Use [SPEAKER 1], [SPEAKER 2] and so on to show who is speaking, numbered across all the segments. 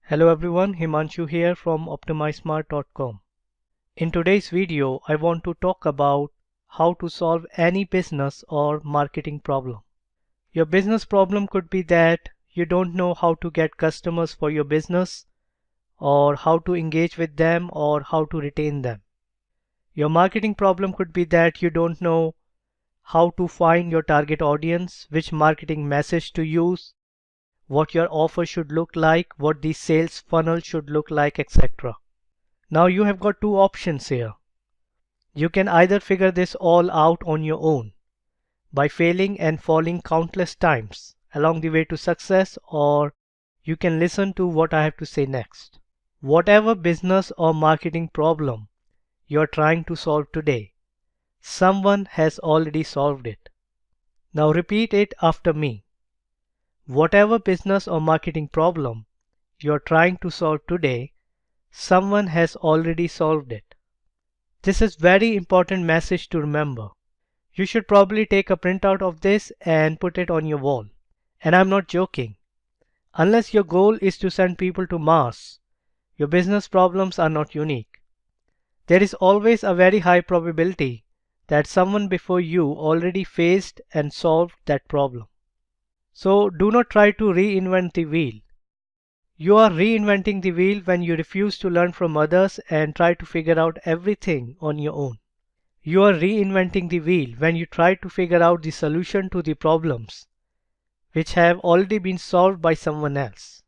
[SPEAKER 1] Hello everyone, Himanshu here from OptimizeSmart.com. In today's video, I want to talk about how to solve any business or marketing problem. Your business problem could be that you don't know how to get customers for your business, or how to engage with them, or how to retain them. Your marketing problem could be that you don't know how to find your target audience, which marketing message to use, what your offer should look like, what the sales funnel should look like, etc. Now you have got two options here. You can either figure this all out on your own by failing and falling countless times along the way to success, or you can listen to what I have to say next. Whatever business or marketing problem you are trying to solve today, someone has already solved it. Now repeat it after me. Whatever business or marketing problem you are trying to solve today, someone has already solved it. This is very important message to remember. You should probably take a printout of this and put it on your wall. And I'm not joking. Unless your goal is to send people to Mars, your business problems are not unique. There is always a very high probability that someone before you already faced and solved that problem. So do not try to reinvent the wheel. You are reinventing the wheel when you refuse to learn from others and try to figure out everything on your own. You are reinventing the wheel when you try to figure out the solution to the problems which have already been solved by someone else.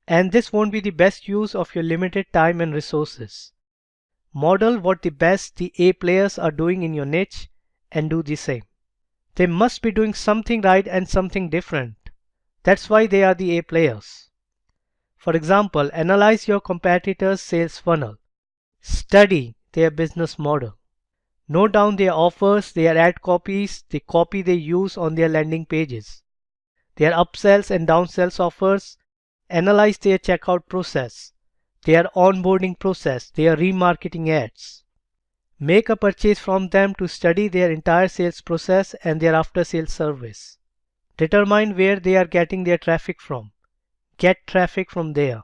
[SPEAKER 1] And this won't be the best use of your limited time and resources. Model what the best the A players are doing in your niche and do the same. They must be doing something right and something different. That's why they are the A players. For example, analyze your competitors' sales funnel. Study their business model. Note down their offers, their ad copies, the copy they use on their landing pages, their upsells and downsells offers. Analyze their checkout process, their onboarding process, their remarketing ads. Make a purchase from them to study their entire sales process and their after-sales service. Determine where they are getting their traffic from. Get traffic from there.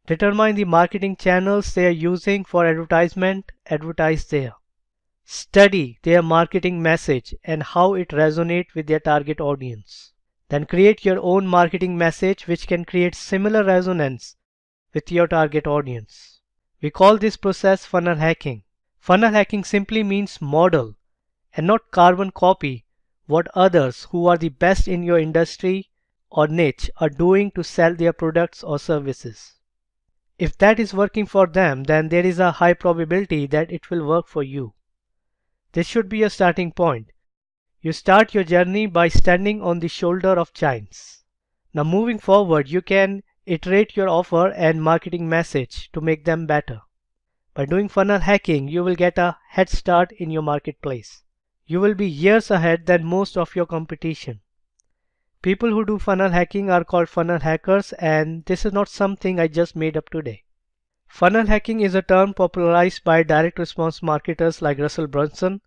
[SPEAKER 1] Determine the marketing channels they are using for advertisement. Advertise there. Study their marketing message and how it resonates with their target audience. Then create your own marketing message which can create similar resonance with your target audience. We call this process funnel hacking. Funnel hacking simply means model and not carbon copy what others who are the best in your industry or niche are doing to sell their products or services. If that is working for them, then there is a high probability that it will work for you. This should be a starting point. You start your journey by standing on the shoulder of giants. Now moving forward, you can iterate your offer and marketing message to make them better. By doing funnel hacking, you will get a head start in your marketplace. You will be years ahead than most of your competition. People who do funnel hacking are called funnel hackers, and this is not something I just made up today. Funnel hacking is a term popularized by direct response marketers like Russell Brunson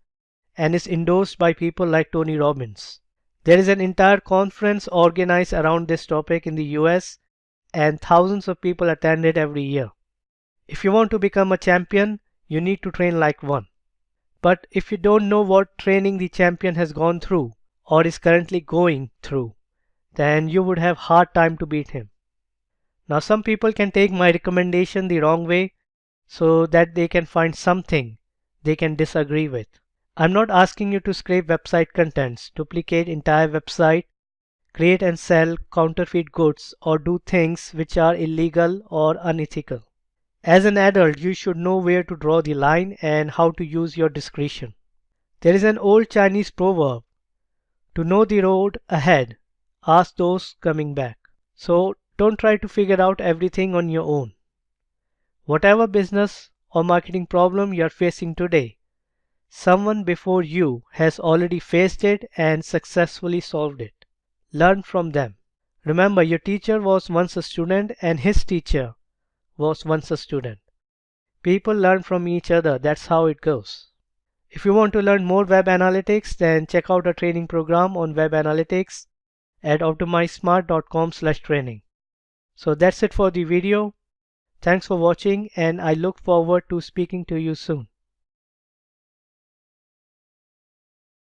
[SPEAKER 1] and is endorsed by people like Tony Robbins. There is an entire conference organized around this topic in the US, and thousands of people attend it every year. If you want to become a champion, you need to train like one. But if you don't know what training the champion has gone through or is currently going through, then you would have hard time to beat him. Now some people can take my recommendation the wrong way so that they can find something they can disagree with. I'm not asking you to scrape website contents, duplicate entire website, create and sell counterfeit goods, or do things which are illegal or unethical. As an adult, you should know where to draw the line and how to use your discretion. There is an old Chinese proverb, to know the road ahead, ask those coming back. So don't try to figure out everything on your own. Whatever business or marketing problem you are facing today, someone before you has already faced it and successfully solved it. Learn from them. Remember, your teacher was once a student and his teacher was once a student. People learn from each other. That's how it goes. If you want to learn more web analytics, then check out a training program on web analytics at optimizesmart.com/training. So that's it for the video. Thanks for watching and I look forward to speaking to you soon.